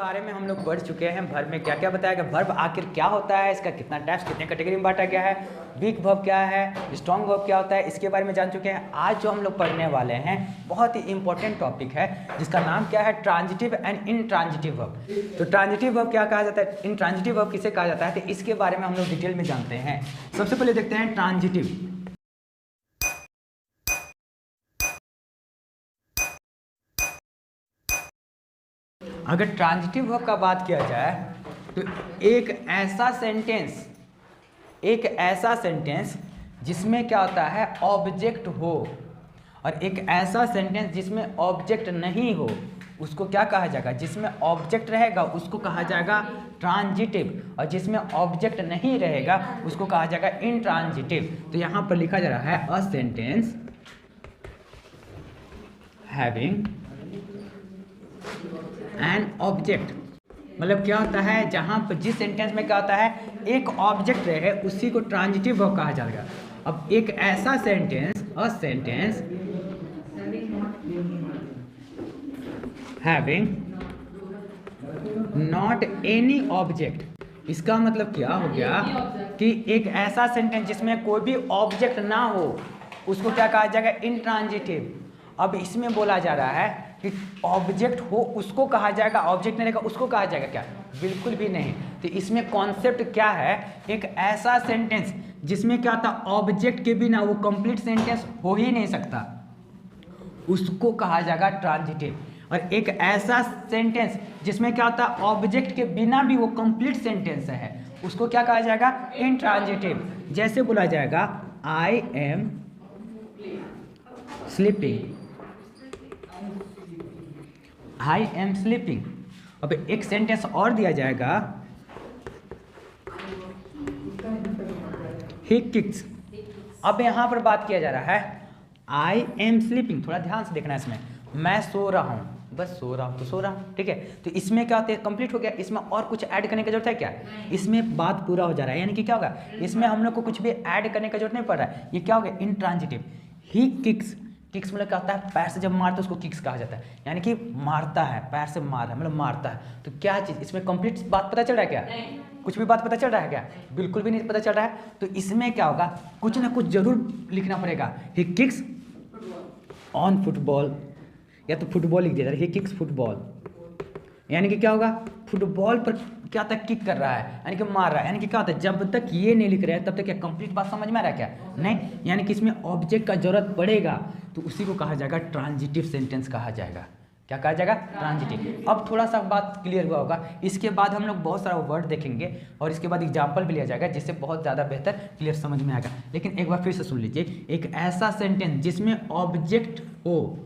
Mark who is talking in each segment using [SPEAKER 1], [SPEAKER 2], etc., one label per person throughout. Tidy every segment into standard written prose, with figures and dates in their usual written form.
[SPEAKER 1] बारे में हम लोग पढ़ चुके हैं। वर्ब में क्या क्या बताया गया, वर्ब आखिर क्या होता है, इसका कितना टाइप्स, कितने कैटेगरी में बांटा गया है, वीक वर्ब क्या है, स्ट्रॉन्ग वर्ब क्या होता है, इसके बारे में जान चुके हैं। आज जो हम लोग पढ़ने वाले हैं बहुत ही इंपॉर्टेंट टॉपिक है जिसका नाम क्या है, ट्रांजिटिव एंड इनट्रांजिटिव वर्ब। तो ट्रांजिटिव वर्ब क्या कहा जाता है, इनट्रांजिटिव वर्ब किसे कहा जाता है, तो इसके बारे में हम लोग डिटेल में जानते हैं। सबसे पहले देखते हैं ट्रांजिटिव। अगर ट्रांजिटिव वर्ब का बात किया जाए तो एक ऐसा सेंटेंस जिसमें क्या होता है, ऑब्जेक्ट हो, और एक ऐसा सेंटेंस जिसमें ऑब्जेक्ट नहीं हो उसको क्या कहा जाएगा, जिसमें ऑब्जेक्ट रहेगा उसको कहा जाएगा ट्रांजिटिव, और जिसमें ऑब्जेक्ट नहीं रहेगा उसको कहा जाएगा इनट्रांजिटिव। तो यहाँ पर लिखा जा रहा है a sentence having an object, मतलब क्या होता है, जहां पर जिस सेंटेंस में क्या होता है एक ऑब्जेक्ट रहे उसी को ट्रांजिटिव वर्ब कहा जाएगा। अब एक ऐसा sentence, a sentence having not any object, इसका मतलब क्या हो गया कि एक ऐसा सेंटेंस जिसमें कोई भी ऑब्जेक्ट ना हो उसको क्या कहा जाएगा, इनट्रांजिटिव। अब इसमें बोला जा रहा है कि ऑब्जेक्ट हो उसको कहा जाएगा, ऑब्जेक्ट नहीं रहेगा उसको कहा जाएगा क्या, बिल्कुल भी नहीं। तो इसमें कॉन्सेप्ट क्या है, एक ऐसा सेंटेंस जिसमें क्या होता, ऑब्जेक्ट के बिना वो कंप्लीट सेंटेंस हो ही नहीं सकता, उसको कहा जाएगा ट्रांजिटिव। और एक ऐसा सेंटेंस जिसमें क्या होता है ऑब्जेक्ट के बिना भी वो कंप्लीट सेंटेंस है उसको क्या कहा जाएगा, इनट्रांजिटिव। जैसे बोला जाएगा I am sleeping, I am sleeping. अब एक सेंटेंस और दिया जाएगा, ही किक्स। अब यहां पर बात किया जा रहा है आई एम स्लीपिंग, थोड़ा ध्यान से देखना इसमें, मैं सो रहा हूं, बस सो रहा हूं तो सो रहा हूं, ठीक है। तो इसमें क्या होता है, कंप्लीट हो गया, इसमें और कुछ ऐड करने की जरूरत है क्या, इसमें बात पूरा हो जा रहा है, यानी कि क्या होगा, इसमें हम लोग को कुछ भी ऐड करने की जरूरत नहीं पड़ रहा है। ये क्या हो गया, इनट्रांजिटिव। ही किक्स, किक्स मतलब क्या होता है, पैर से जब मारता है उसको किक्स कहा जाता है, यानी कि मारता है, पैर से मार है मतलब मारता है। तो क्या चीज़, इसमें कंप्लीट बात पता चल रहा है क्या, कुछ भी बात पता चल रहा है क्या, बिल्कुल भी नहीं पता चल रहा है। तो इसमें क्या होगा, कुछ ना कुछ जरूर लिखना पड़ेगा। ही किक्स ऑन फुटबॉल, या तो फुटबॉल लिख दिया जाए, ही किक्स फुटबॉल, यानी कि क्या होगा, फुटबॉल पर क्या तक किक कर रहा है, यानी कि मार रहा है, यानी कि क्या होता है, जब तक ये नहीं लिख रहे हैं तब तक क्या कंप्लीट बात समझ में आ रहा है क्या, नहीं, यानी कि इसमें ऑब्जेक्ट का जरूरत पड़ेगा तो उसी को कहा जाएगा ट्रांजिटिव सेंटेंस कहा जाएगा। क्या कहा जाएगा, ट्रांजिटिव। अब थोड़ा सा बात क्लियर हुआ होगा, इसके बाद हम लोग बहुत सारा वर्ड देखेंगे और इसके बाद एग्जाम्पल भी लिया जाएगा जिससे बहुत ज़्यादा बेहतर क्लियर समझ में आएगा। लेकिन एक बार फिर से सुन लीजिए, एक ऐसा सेंटेंस जिसमें ऑब्जेक्ट हो,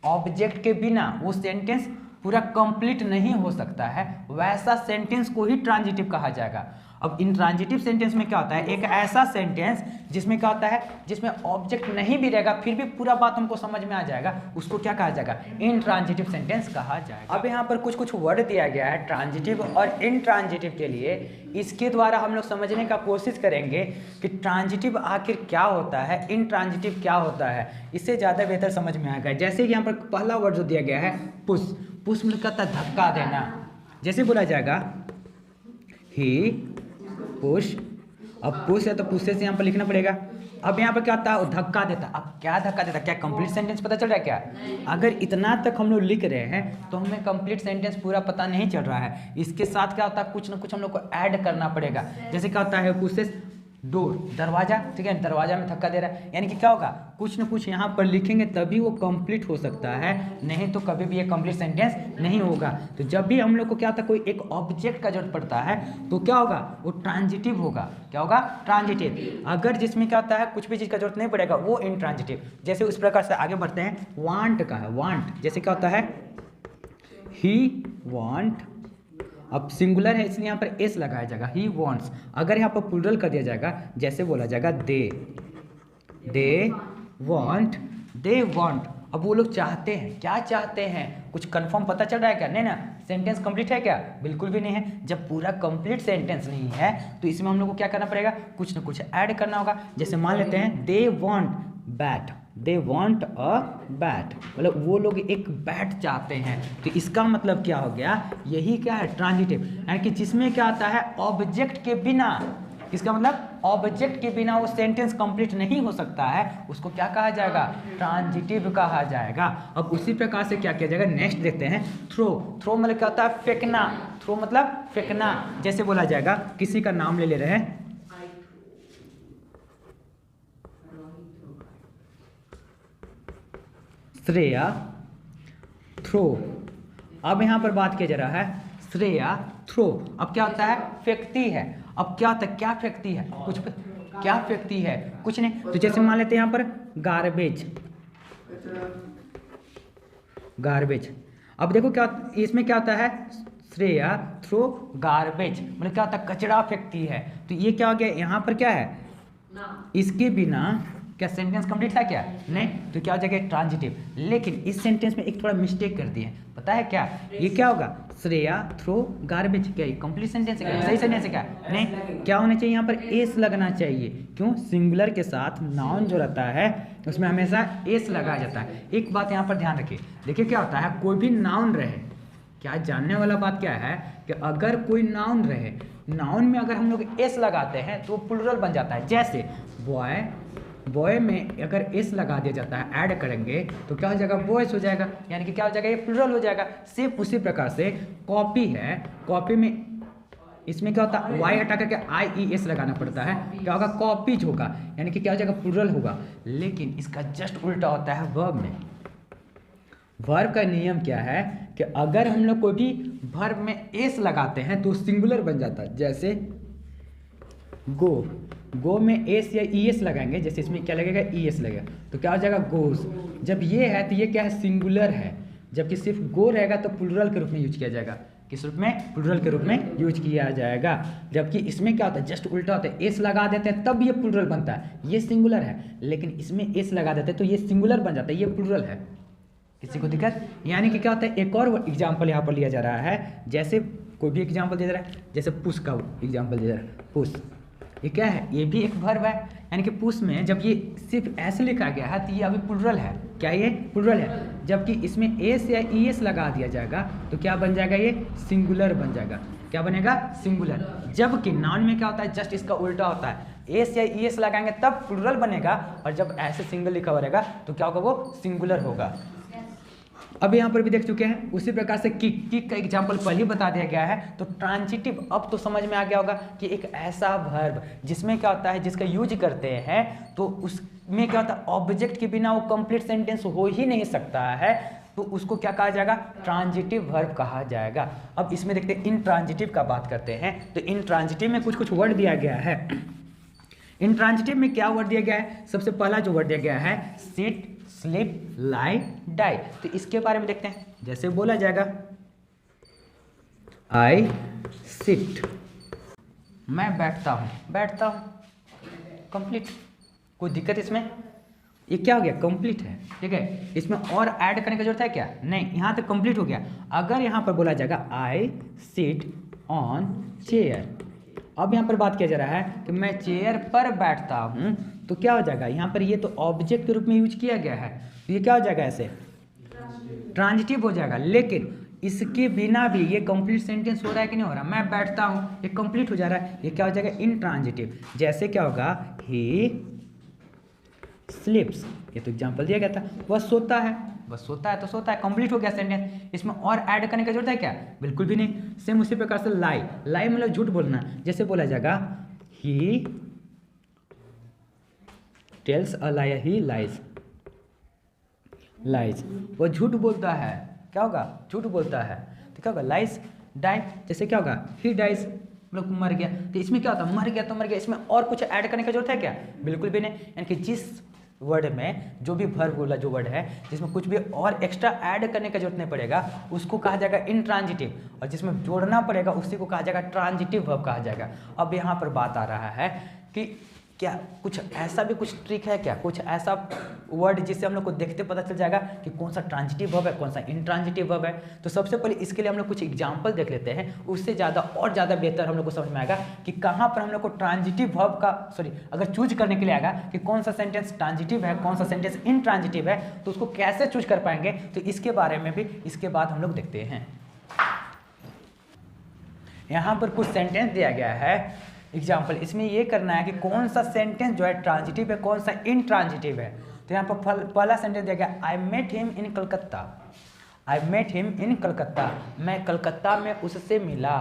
[SPEAKER 1] ऑब्जेक्ट के बिना वो सेंटेंस पूरा कंप्लीट नहीं हो सकता है, वैसा सेंटेंस को ही ट्रांजिटिव कहा जाएगा। अब इनट्रांजिटिव सेंटेंस में क्या होता है, एक ऐसा सेंटेंस जिसमें क्या होता है, जिसमें ऑब्जेक्ट नहीं भी रहेगा फिर भी पूरा बात हमको समझ में आ जाएगा, उसको क्या कहा जाएगा, इनट्रांजिटिव सेंटेंस कहा जाएगा। अब यहाँ पर कुछ कुछ वर्ड दिया गया है ट्रांजिटिव और इनट्रांजिटिव के लिए, इसके द्वारा हम लोग समझने का कोशिश करेंगे कि ट्रांजिटिव आखिर क्या होता है, इनट्रांजिटिव क्या होता है, इससे ज़्यादा बेहतर समझ में आएगा। जैसे कि यहाँ पर पहला वर्ड जो दिया गया है पुश, पुश मतलब कहता है धक्का देना। जैसे बोला जाएगा ही पुश, अब पुश है तो पुश से यहाँ पर लिखना पड़ेगा। अब यहाँ पर क्या होता है, धक्का देता। अब क्या धक्का देता, क्या कंप्लीट सेंटेंस पता चल रहा है क्या, अगर इतना तक हम लोग लिख रहे हैं तो हमें कंप्लीट सेंटेंस पूरा पता नहीं चल रहा है, इसके साथ क्या होता है, कुछ ना कुछ हम लोग को ऐड करना पड़ेगा। जैसे क्या होता है, पुशेस डोर, दरवाजा, ठीक है, दरवाजा में धक्का दे रहा है, यानी कि क्या होगा, कुछ ना कुछ यहाँ पर लिखेंगे तभी वो कंप्लीट हो सकता है, नहीं तो कभी भी ये कंप्लीट सेंटेंस नहीं होगा। तो जब भी हम लोग को क्या होता है, कोई एक ऑब्जेक्ट का जरूरत पड़ता है तो क्या होगा, वो ट्रांजिटिव होगा। क्या होगा, ट्रांजिटिव। अगर जिसमें क्या होता है कुछ भी चीज़ का जरूरत नहीं पड़ेगा वो इनट्रांजिटिव। जैसे उस प्रकार से आगे बढ़ते हैं, वांट का है, वांट, जैसे क्या होता है, ही वांट, अब सिंगुलर है इसलिए यहाँ पर एस लगाया जाएगा, ही वॉन्ट्स। अगर यहाँ पर प्लूरल कर दिया जाएगा, जैसे बोला जाएगा दे वॉन्ट, दे वॉन्ट। अब वो लोग चाहते हैं, क्या चाहते हैं, कुछ कंफर्म पता चल रहा है क्या, नहीं ना, सेंटेंस कंप्लीट है क्या, बिल्कुल भी नहीं है। जब पूरा कंप्लीट सेंटेंस नहीं है तो इसमें हम लोग को क्या करना पड़ेगा, कुछ ना कुछ ऐड करना होगा। जैसे मान लेते हैं they want bat, they want a bat, मतलब वो लोग एक बैट चाहते हैं। तो इसका मतलब क्या हो गया, यही क्या है, ट्रांजिटिव, यानी कि जिसमें क्या आता है ऑब्जेक्ट के बिना, इसका मतलब ऑब्जेक्ट के बिना वो सेंटेंस कंप्लीट नहीं हो सकता है, उसको क्या कहा जाएगा, ट्रांजिटिव कहा जाएगा। अब उसी प्रकार से क्या किया जाएगा, नेक्स्ट देखते हैं, थ्रो। थ्रो मतलब क्या होता है, फेंकना। थ्रो मतलब फेंकना। जैसे बोला जाएगा, किसी का नाम ले ले रहे हैं, श्रेया थ्रो। अब यहां पर बात किया जा रहा है श्रेया थ्रो। अब क्या होता है, फेंकती है। अब क्या होता है, क्या फेंकती है, कुछ क्या फेंकती है, कुछ नहीं। तो जैसे मान लेते हैं यहां पर गार्बेज, गार्बेज। अब देखो क्या इसमें क्या होता है, श्रेया थ्रो गार्बेज, मतलब क्या होता है, कचरा फेंकती है। तो ये क्या हो गया, यहाँ पर क्या है, इसके बिना क्या सेंटेंस कंप्लीट था क्या, नहीं। तो क्या हो जाएगा, ट्रांजिटिव। लेकिन इस सेंटेंस में एक थोड़ा मिस्टेक कर दिए, पता है क्या, ये क्या होगा, श्रेया थ्रो गार्बेज, क्या कंप्लीट सेंटेंस है, सही सेंटेंस है क्या, नहीं। क्या होना चाहिए, यहाँ पर एस लगना चाहिए। क्यों, सिंगुलर के साथ नाउन जो रहता है उसमें हमेशा एस लगाया जाता है। एक बात यहाँ पर ध्यान रखिए, देखिए क्या होता है, कोई भी नाउन रहे, क्या जानने वाला बात क्या है कि अगर कोई नाउन रहे, नाउन में अगर हम लोग एस लगाते हैं तो प्लूरल बन जाता है। जैसे बॉय, बॉय में अगर एस लगा दिया जाता है, ऐड करेंगे तो क्या हो जाएगा, बॉयज हो जाएगा, यानी कि क्या हो जाएगा, ये प्लूरल हो जाएगा। सिर्फ उसी प्रकार से कॉपी है, कॉपी में इसमें क्या होता है, वाई हटा करके IES लगाना पड़ता है, क्या होगा, कॉपीज होगा, यानी कि क्या हो जाएगा, प्लूरल होगा। लेकिन इसका जस्ट उल्टा होता है वर्ब में। वर्ब का नियम क्या है कि अगर हम लोग कोई भी वर्ब में एस लगाते हैं तो सिंगुलर बन जाता है। जैसे गो, गो में एस या ES लगाएंगे, जैसे इसमें क्या लगेगा, ES लगेगा, तो क्या हो जाएगा, गोस। जब ये है तो ये क्या है, सिंगुलर है। जबकि सिर्फ गो रहेगा तो प्लूरल के रूप में यूज किया जाएगा। किस रूप में, प्लूरल के रूप में यूज किया जाएगा। जबकि इसमें क्या होता है, जस्ट उल्टा होता है, एस लगा देते हैं तब ये प्लूरल बनता है, ये सिंगुलर है। लेकिन इसमें एस लगा देते हैं तो ये सिंगुलर बन जाता है, ये प्लूरल है। किसी को दिक्कत, यानी कि क्या होता है, एक और एग्जाम्पल यहाँ पर लिया जा रहा है। जैसे कोई भी एग्जाम्पल दे रहा है, जैसे पुश का एग्जाम्पल दे रहा है, पुश, ये क्या है, ये भी एक वर्ब है। यानी कि पुश में जब ये सिर्फ ऐसे लिखा गया है तो ये अभी प्लूरल है, क्या ये प्लूरल है। जबकि इसमें एस या ES लगा दिया जाएगा तो क्या बन जाएगा, ये सिंगुलर बन जाएगा। क्या बनेगा, सिंगुलर। जबकि नाउन में क्या होता है, जस्ट इसका उल्टा होता है, एस या ES लगाएंगे तब प्लूरल बनेगा, और जब ऐसे सिंगल लिखा हुआ रहेगा तो क्या होगा, वो सिंगुलर होगा। अब यहाँ पर भी देख चुके हैं। उसी प्रकार से किक, किक का एग्जाम्पल पहले ही बता दिया गया है। तो ट्रांजिटिव अब तो समझ में आ गया होगा कि एक ऐसा वर्ब जिसमें क्या होता है, जिसका यूज करते हैं तो उसमें क्या होता है, ऑब्जेक्ट के बिना वो कंप्लीट सेंटेंस हो ही नहीं सकता है, तो उसको क्या कहा जाएगा, ट्रांजिटिव वर्ब कहा जाएगा। अब इसमें देखते हैं इंट्रांजिटिव का बात करते हैं। तो इंट्रांजिटिव में कुछ कुछ वर्ड दिया गया है। इंट्रांजिटिव में क्या वर्ड दिया गया है, सबसे पहला जो वर्ड दिया गया है, सिट, स्लीप, लाई, डाई। तो इसके बारे में देखते हैं। जैसे बोला जाएगा, आई सिट, मैं बैठता हूँ, बैठता हूँ, कंप्लीट। कोई दिक्कत इसमें, ये क्या हो गया, कंप्लीट है, ठीक है। इसमें और ऐड करने की जरूरत है क्या, नहीं, यहाँ तक कंप्लीट हो गया। अगर यहाँ पर बोला जाएगा आई सिट ऑन चेयर, अब यहाँ पर बात किया जा रहा है कि मैं चेयर पर बैठता हूँ, तो क्या हो जाएगा, यहाँ पर ये तो ऑब्जेक्ट के रूप में यूज किया गया है, तो ये क्या हो जाएगा, ऐसे ट्रांजिटिव हो जाएगा। लेकिन इसके बिना भी ये कंप्लीट सेंटेंस हो रहा है कि नहीं हो रहा, मैं बैठता हूँ, ये कंप्लीट हो जा रहा है, ये क्या हो जाएगा, इनट्रांजिटिव। जैसे क्या होगा, ही स्लीप्स, ये तो एग्जांपल दिया गया था, वह सोता है, बस सोता है तो सोता है, कंप्लीट हो गया सेंटेंस। इसमें और ऐड करने की जरूरत है क्या, बिल्कुल भी नहीं। सेम उसी प्रकार से लाई, लाई मतलब झूठ बोलना। जैसे बोला जाएगा, he tells a lie, he lies, lies, वो झूठ बोलता है, क्या होगा, झूठ बोलता है, तो क्या होगा, लाइज। डाई, जैसे क्या होगा, ही डाइज, मतलब मर गया। तो इसमें क्या होता है, मर गया तो मर गया, इसमें और कुछ ऐड करने की जरूरत है क्या, बिल्कुल भी नहीं। यानी कि जिस वर्ड में जो भी वर्ब बोला, जो वर्ड है जिसमें कुछ भी और एक्स्ट्रा ऐड करने का जरूरत नहीं पड़ेगा, उसको कहा जाएगा इंट्रांजिटिव, और जिसमें जोड़ना पड़ेगा उसी को कहा जाएगा ट्रांजिटिव वर्ब कहा जाएगा। अब यहाँ पर बात आ रहा है कि क्या कुछ ऐसा भी कुछ ट्रिक है क्या, कुछ ऐसा वर्ड जिससे हम लोग को देखते पता चल जाएगा कि कौन सा ट्रांजिटिव वर्ब है कौन सा इंट्रांजिटिव वर्ब है? तो सबसे पहले इसके लिए हम लोग कुछ एग्जांपल देख लेते हैं, उससे ज़्यादा और ज़्यादा बेहतर हम लोग को समझ में आएगा कि कहाँ पर हम लोग को ट्रांजिटिव वर्ब का अगर चूज करने के लिए आएगा कि कौन सा सेंटेंस ट्रांजिटिव है कौन सा सेंटेंस इंट्रांजिटिव है, तो उसको कैसे चूज कर पाएंगे, तो इसके बारे में भी इसके बाद हम लोग देखते हैं। यहाँ पर कुछ सेंटेंस दिया गया है एग्जाम्पल, इसमें ये करना है कि कौन सा सेंटेंस जो है ट्रांजिटिव है कौन सा इंट्रांजिटिव है। तो यहाँ पर पहला सेंटेंस दिया गया, I met him in Calcutta, I met him in Calcutta, मैं कलकत्ता में उससे मिला,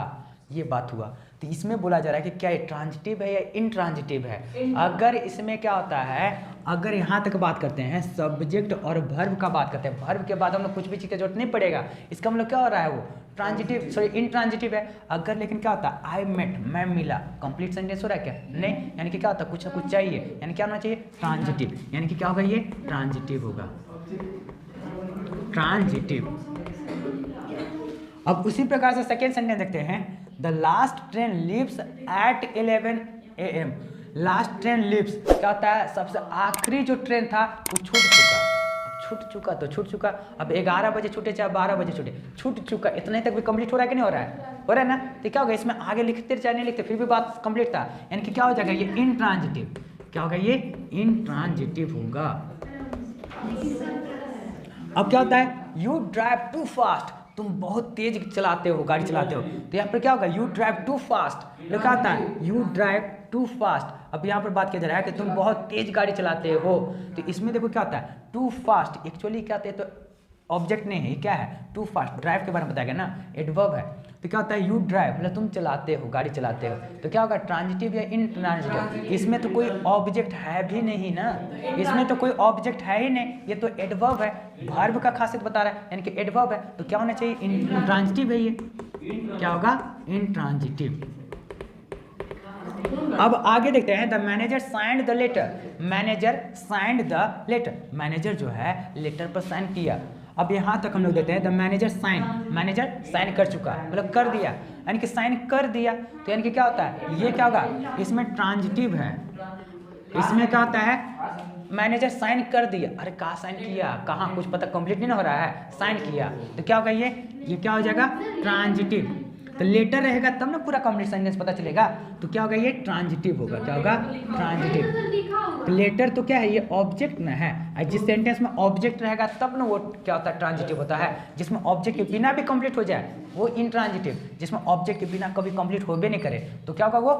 [SPEAKER 1] ये बात हुआ। तो इसमें बोला जा रहा है कि क्या ये ट्रांजिटिव है या इंट्रांजिटिव है। अगर इसमें क्या होता है, अगर यहाँ तक बात करते हैं सब्जेक्ट और वर्ब का बात करते हैं, वर्ब के बाद हम लोग कुछ भी चीज़ की जरूरत नहीं पड़ेगा, इसका मतलब क्या हो रहा है वो ट्रांजिटिव इंट्रांजिटिव है। अगर लेकिन क्या होता है आई मेट मैं मिला, कंप्लीट सेंटेंस हो रहा है क्या, नहीं, यानी कि क्या होता है कुछ ना कुछ चाहिए, यानी क्या होना चाहिए ट्रांजिटिव, यानी कि क्या होगा ये ट्रांजिटिव होगा, ट्रांजिटिव। अब उसी प्रकार से सेकेंड सेंटेंस देखते हैं, the last train leaves eight 11 AM, last train leaves क्या होता है सबसे आखिरी जो ट्रेन था वो छूट चुका, छूट चुका तो छूट चुका, अब 11 बजे छूटे चाहे 12 बजे छूटे, छूट चुका, इतने तक भी कंप्लीट हो रहा है कि नहीं हो रहा है, हो रहा है ना। तो क्या होगा इसमें आगे लिखते चाहे नहीं लिखते फिर भी बात कंप्लीट था, यानी कि क्या हो जाएगा ये इंट्रांजिटिव, क्या होगा ये इंट्रांजिटिव होगा। अब क्या होता है यू ड्राइव टू फास्ट, तुम बहुत तेज चलाते हो गाड़ी चलाते हो, तो यहाँ पर क्या होगा यू ड्राइव टू फास्ट लिखा आता है, यू ड्राइव टू फास्ट। अब यहाँ पर बात किया जा रहा है कि तुम बहुत तेज गाड़ी चलाते हो, तो इसमें देखो क्या होता है टू फास्ट, एक्चुअली क्या होता है तो ऑब्जेक्ट नहीं है, क्या है टू फास्ट, ड्राइव के बारे में बताया गया ना, एडवर्ब है। तो क्या होता है यू ड्राइव मतलब तुम चलाते हो गाड़ी चलाते हो, तो क्या होगा ट्रांजिटिव या इंट्रांजिटिव, इसमें तो कोई ऑब्जेक्ट है भी नहीं ना, इसमें तो कोई ऑब्जेक्ट है ही नहीं, ये तो एडवर्ब है, वर्ब का खासियत बता रहा है, यानी कि एडवर्ब है, तो क्या होना चाहिए इंट्रांजिटिव है, ये क्या होगा इंट्रांजिटिव। अब आगे देखते हैं, the manager signed the letter, manager signed the letter, manager जो है लेटर पर साइन किया। अब यहाँ तक हम लोग देते हैं the manager sign, manager sign कर चुका मतलब कर दिया, यानी कि साइन कर दिया, तो यानी कि क्या होता है ये क्या होगा इसमें ट्रांजिटिव है, इसमें क्या होता है मैनेजर साइन कर दिया, अरे कहाँ साइन किया, कहाँ कुछ पता कंप्लीट नहीं हो रहा है, साइन किया, तो क्या होगा ये क्या हो जाएगा ट्रांजिटिव। तो लेटर रहेगा तब ना पूरा कंप्लीट सेंटेंस पता चलेगा, तो क्या होगा ये ट्रांजिटिव होगा, क्या होगा ट्रांजिटिव। तो लेटर तो क्या है ये ऑब्जेक्ट ना है, जिस सेंटेंस में ऑब्जेक्ट रहेगा तब ना वो क्या होता है ट्रांजिटिव होता है, जिसमें ऑब्जेक्ट के बिना भी कंप्लीट हो जाए वो इंट्रांजिटिव, जिसमें ऑब्जेक्ट के बिना कभी कंप्लीट हो भी नहीं करे तो क्या होगा वो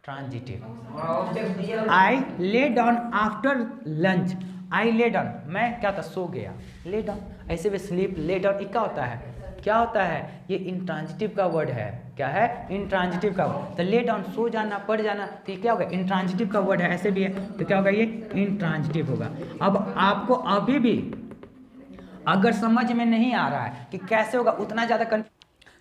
[SPEAKER 1] ट्रांजिटिव। आई ले डाउन आफ्टर लंच, आई ले डाउन मैं क्या था सो गया, ले डाउन ऐसे भी स्लीप, ले डाउन क्या होता है क्या होता है ये इंट्रांजिटिव का वर्ड है, क्या है इंट्रांजिटिव का वर्ड। तो ले डाउन सो जाना पड़ जाना, तो ये क्या होगा इंट्रांजिटिव का वर्ड है, ऐसे भी है, तो क्या होगा ये इंट्रांजिटिव होगा। अब आपको अभी भी अगर समझ में नहीं आ रहा है कि कैसे होगा उतना ज़्यादा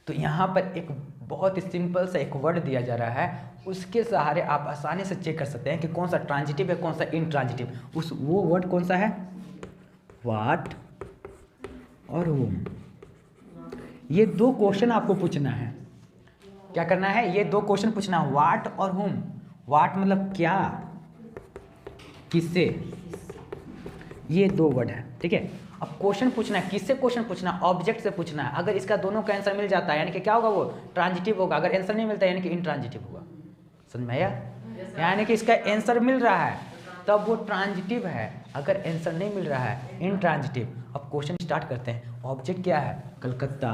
[SPEAKER 1] तो यहाँ पर एक बहुत ही सिंपल सा एक वर्ड दिया जा रहा है, उसके सहारे आप आसानी से चेक कर सकते हैं कि कौन सा ट्रांजिटिव है कौन सा इंट्रांजिटिव। वो वर्ड कौन सा है व्हाट और whom। ये दो क्वेश्चन आपको पूछना है, क्या करना है ये दो क्वेश्चन पूछना है व्हाट और whom। व्हाट मतलब क्या, किससे, ये दो वर्ड है ठीक है। अब क्वेश्चन पूछना है, किससे क्वेश्चन पूछना है ऑब्जेक्ट से पूछना है। अगर इसका दोनों का आंसर मिल जाता है यानी कि क्या होगा वो ट्रांजिटिव होगा, अगर आंसर नहीं मिलता है यानी कि इंट्रांजिटिव होगा। समझ में आया, यानी कि इसका आंसर मिल रहा है तब वो ट्रांजिटिव है, अगर आंसर नहीं मिल रहा है इंट्रांजिटिव। अब क्वेश्चन स्टार्ट करते हैं, ऑब्जेक्ट क्या है कलकत्ता।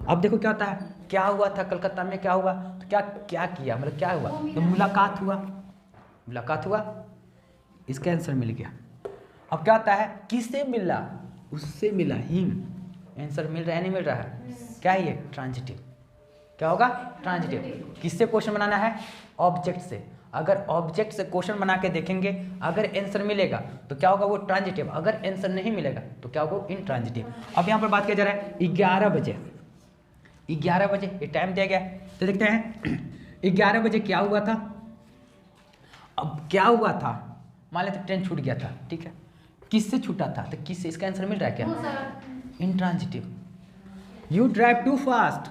[SPEAKER 1] अब देखो क्या होता है, क्या हुआ था कलकत्ता में, क्या हुआ तो क्या किया मतलब क्या हुआ तो मुलाकात हुआ, इसका आंसर मिल गया। अब क्या होता है किससे मिला, उससे मिला, हिम, आंसर मिल रहा है नहीं मिल रहा है, क्या है ये ट्रांजिटिव, क्या होगा ट्रांजिटिव। किससे क्वेश्चन बनाना है ऑब्जेक्ट से, अगर ऑब्जेक्ट से क्वेश्चन बना के देखेंगे अगर आंसर मिलेगा तो क्या होगा वो ट्रांजिटिव, अगर आंसर नहीं मिलेगा तो क्या होगा इंट्रांजिटिव। अब यहाँ पर बात किया जा रहा है 11 बजे ये टाइम दिया गया है, तो देखते हैं 11 बजे क्या हुआ था। अब क्या हुआ था मान लेते ट्रेन छूट गया था ठीक है, किससे छूटा था तो किससे, इसका आंसर मिल रहा है क्या intransitive. You drive too fast,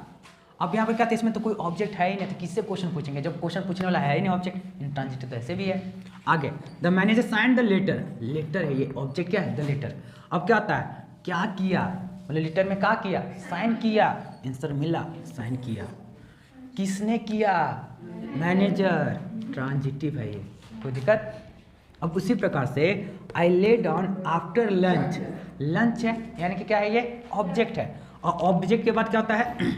[SPEAKER 1] अब यहाँ पर क्या था इसमें तो कोई ऑब्जेक्ट है ही नहीं, तो किससे क्वेश्चन पूछेंगे जब क्वेश्चन पूछने वाला है ही नहीं ऑब्जेक्ट, इंट्रांजिटिव तो ऐसे भी है। आगे the manager sign the letter, letter है ये ऑब्जेक्ट क्या है, द लेटर। अब क्या होता है, क्या किया, मतलब लेटर में क्या किया, साइन किया, आंसर मिला, साइन किया। किसने किया, मैनेजर, ट्रांजिटिव है ये, कोई दिक्कत। अब उसी प्रकार से आई lay down after lunch, lunch है यानी कि क्या है, ये ऑब्जेक्ट है, और ऑब्जेक्ट के बाद क्या होता है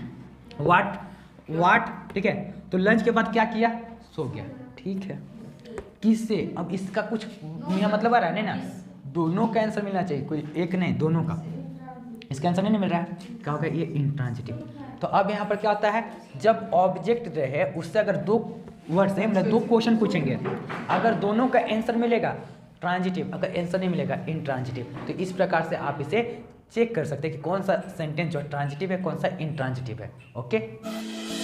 [SPEAKER 1] वाट, ठीक है। तो लंच के बाद क्या किया, सो गया, ठीक है। किससे, अब इसका कुछ यहाँ मतलब आ रहा है ना, दोनों का आंसर मिलना चाहिए, कोई एक नहीं, दोनों का। इसका आंसर नहीं मिल रहा है, क्या होगा, ये इंट्रांजिटिव। तो अब यहाँ पर क्या होता है, जब ऑब्जेक्ट रहे उससे अगर दो वर्ड से मतलब दो क्वेश्चन पूछेंगे, अगर दोनों का आंसर मिलेगा ट्रांजिटिव, अगर आंसर नहीं मिलेगा इंट्रांजिटिव। तो इस प्रकार से आप इसे चेक कर सकते हैं कि कौन सा सेंटेंस जो ट्रांजिटिव है, कौन सा इंट्रांजिटिव है। ओके।